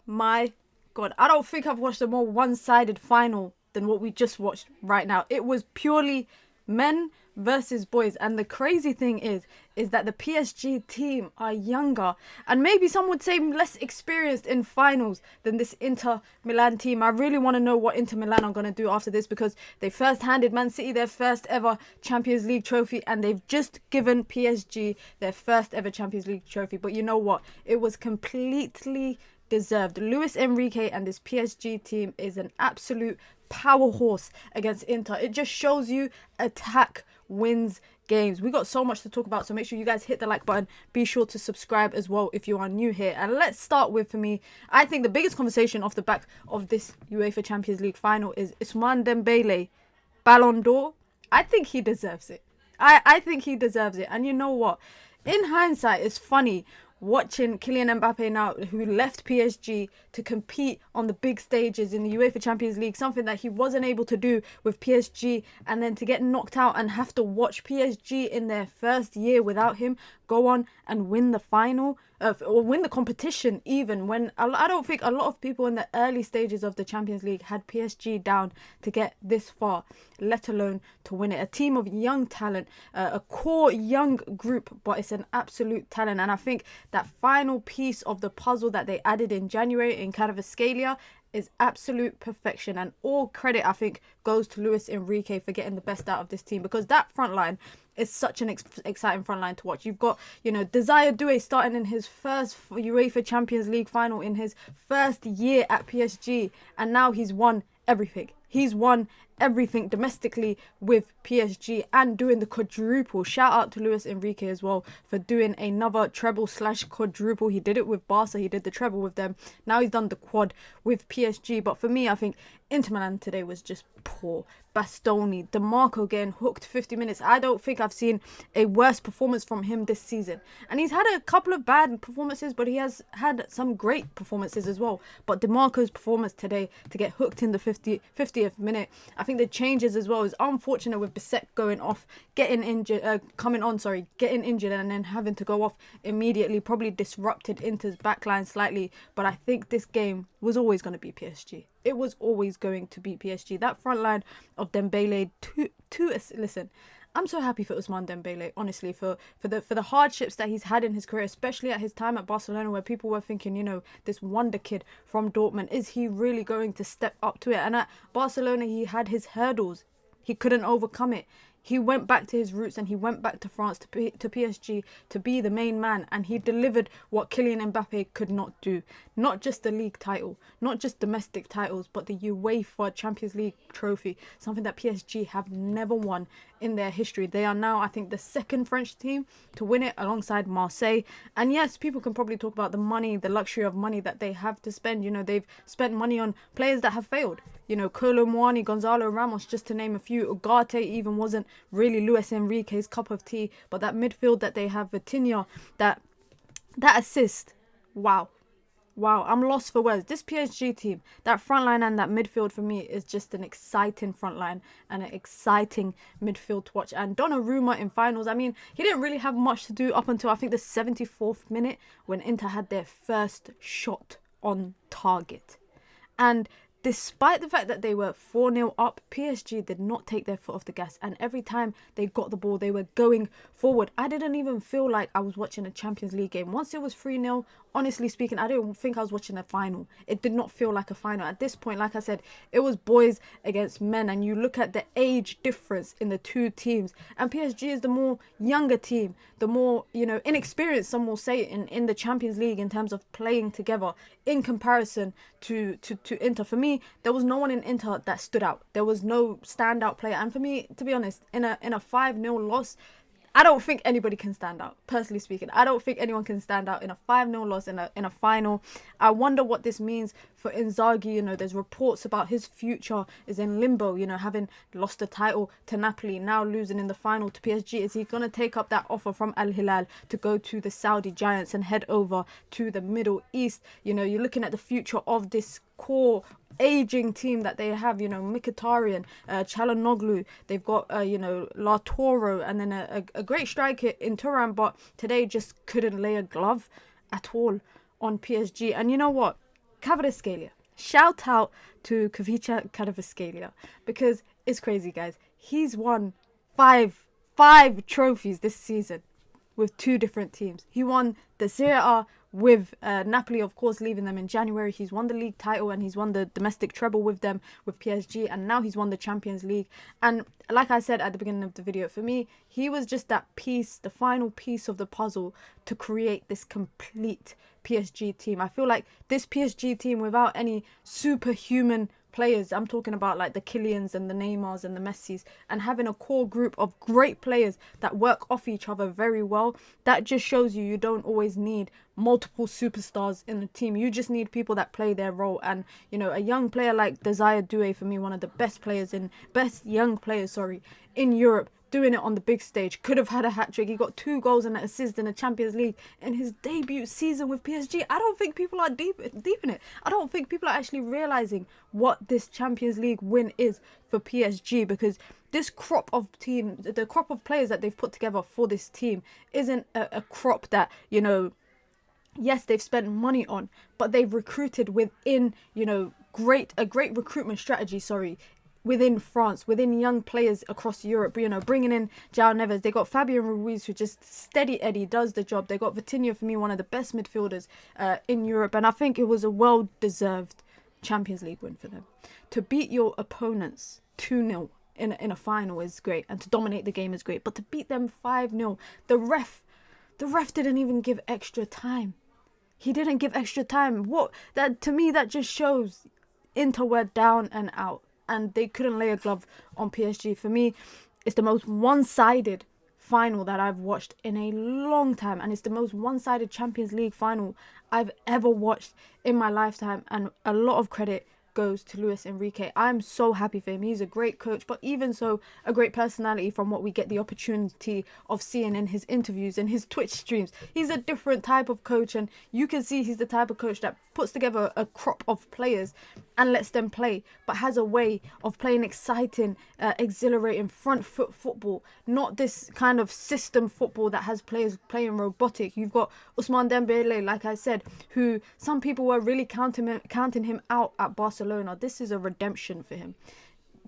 my God. I don't think I've watched a more one-sided final than what we just watched right now. It was purely men versus boys. And the crazy thing is that the PSG team are younger and maybe some would say less experienced in finals than this Inter Milan team. I really want to know what Inter Milan are going to do after this, because they first handed Man City their first ever Champions League trophy and they've just given PSG their first ever Champions League trophy. But you know what? It was completely deserved. Luis Enrique and this PSG team is an absolute power horse against Inter. It just shows you attack wins games. We got so much to talk about, so make sure you guys hit the like button. Be sure to subscribe as well if you are new here. And let's start with, for me, I think the biggest conversation off the back of this UEFA Champions League final is Ousmane Dembele, Ballon d'Or. I think he deserves it. I think he deserves it. And you know what? In hindsight, it's funny watching Kylian Mbappe now, who left PSG to compete on the big stages in the UEFA Champions League, something that he wasn't able to do with PSG, and then to get knocked out and have to watch PSG in their first year without him go on and win the final, or win the competition even, when I don't think a lot of people in the early stages of the Champions League had PSG down to get this far, let alone to win it. A team of young talent, a core young group, but it's an absolute talent. And I think that final piece of the puzzle that they added in January in Kvaratskhelia is absolute perfection, and all credit I think goes to Luis Enrique for getting the best out of this team, because that front line is such an exciting front line to watch. You've got, Desire Doué starting in his first UEFA Champions League final in his first year at PSG, and now he's won everything. He's won everything domestically with PSG and doing the quadruple. Shout out to Luis Enrique as well for doing another treble/quadruple. He did it with Barca, he did the treble with them. Now he's done the quad with PSG. But for me, I think Inter Milan today was just poor. Bastoni, DeMarco getting hooked 50 minutes. I don't think I've seen a worse performance from him this season. And he's had a couple of bad performances, but he has had some great performances as well. But DeMarco's performance today, to get hooked in the 50th minute, I think the changes as well is unfortunate, with Bissek going off, getting injured, getting injured and then having to go off immediately, probably disrupted Inter's backline slightly. But I think this game was always going to be PSG. It was always going to be PSG. That front line of Dembele, listen, I'm so happy for Ousmane Dembele, honestly, for the hardships that he's had in his career, especially at his time at Barcelona, where people were thinking, this wonder kid from Dortmund, is he really going to step up to it? And at Barcelona, he had his hurdles. He couldn't overcome it. He went back to his roots and he went back to France, to PSG, to be the main man. And he delivered what Kylian Mbappe could not do. Not just the league title, not just domestic titles, but the UEFA Champions League trophy. Something that PSG have never won in their history. They are now, I think, the second French team to win it alongside Marseille. And yes, people can probably talk about the money, the luxury of money that they have to spend. They've spent money on players that have failed. Kolo Muani, Gonzalo Ramos, just to name a few. Ugarte even wasn't really Luis Enrique's cup of tea. But that midfield that they have, Vitinha, that assist, wow, I'm lost for words. This PSG team, that front line and that midfield for me is just an exciting front line and an exciting midfield to watch. And Donnarumma in finals, I mean, he didn't really have much to do up until I think the 74th minute when Inter had their first shot on target. And despite the fact that they were 4-0 up, PSG did not take their foot off the gas. And every time they got the ball, they were going forward. I didn't even feel like I was watching a Champions League game. Once it was 3-0, honestly speaking, I don't think I was watching a final. It did not feel like a final. At this point, like I said, it was boys against men. And you look at the age difference in the two teams. And PSG is the more younger team, the more, inexperienced, some will say, in the Champions League in terms of playing together in comparison to Inter. For me, there was no one in Inter that stood out. There was no standout player. And for me, to be honest, in a 5-0 loss, I don't think anybody can stand out. Personally speaking, I don't think anyone can stand out in a 5-0 loss in a final. I wonder what this means for Inzaghi. There's reports about his future is in limbo. Having lost the title to Napoli, now losing in the final to PSG. Is he going to take up that offer from Al Hilal to go to the Saudi giants and head over to the Middle East? You're looking at the future of this core aging team that they have, Mkhitaryan, Çalhanoğlu, they've got La Toro, and then a great striker in Thuram, but today just couldn't lay a glove at all on PSG. And you know what? Kvaratskhelia. Shout out to Kvaratskhelia, because it's crazy, guys. He's won five trophies this season with 2 different teams. He won the Serie A with Napoli, of course, leaving them in January. He's won the league title and he's won the domestic treble with them, with PSG, and now he's won the Champions League. And like I said at the beginning of the video, for me, he was just that piece, the final piece of the puzzle to create this complete PSG team. I feel like this PSG team, without any superhuman players, I'm talking about like the Kylians and the Neymars and the Messis, and having a core group of great players that work off each other very well, that just shows you don't always need multiple superstars in the team. You just need people that play their role. And you know, a young player like Desire Doué, for me, one of the best young players in Europe, doing it on the big stage, could have had a hat-trick. He got 2 goals and an assist in the Champions League in his debut season with PSG. I don't think people are deep in it. I don't think people are actually realising what this Champions League win is for PSG, because this crop of the crop of players that they've put together for this team isn't a crop that, you know, yes, they've spent money on, but they've recruited within, you know, a great recruitment strategy, within France, within young players across Europe, you know, bringing in João Neves. They got Fabian Ruiz, who just steady Eddie does the job. They got Vitinha, for me, one of the best midfielders in Europe. And I think it was a well-deserved Champions League win for them. To beat your opponents 2-0 in a final is great, and to dominate the game is great. But to beat them 5-0, the ref didn't even give extra time. He didn't give extra time. To me, that just shows Inter were down and out, and they couldn't lay a glove on PSG. For me, it's the most one-sided final that I've watched in a long time, and it's the most one-sided Champions League final I've ever watched in my lifetime. And a lot of credit goes to Luis Enrique. I'm so happy for him. He's a great coach, but even so, a great personality from what we get the opportunity of seeing in his interviews and his Twitch streams. He's a different type of coach, and you can see he's the type of coach that puts together a crop of players and lets them play, but has a way of playing exciting, exhilarating front foot football, not this kind of system football that has players playing robotic. You've got Ousmane Dembele, like I said, who some people were really counting him out at Barcelona. This is a redemption for him.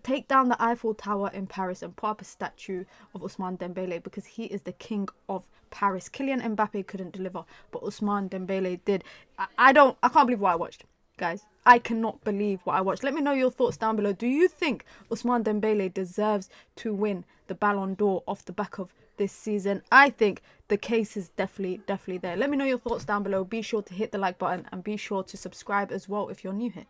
Take down the Eiffel Tower in Paris and put up a statue of Ousmane Dembele, because he is the king of Paris. Kylian Mbappe couldn't deliver, but Ousmane Dembele did. I can't believe what I watched, guys. I cannot believe what I watched. Let me know your thoughts down below. Do you think Ousmane Dembele deserves to win the Ballon d'Or off the back of this season? I think the case is definitely there. Let me know your thoughts down below. Be sure to hit the like button and be sure to subscribe as well if you're new here.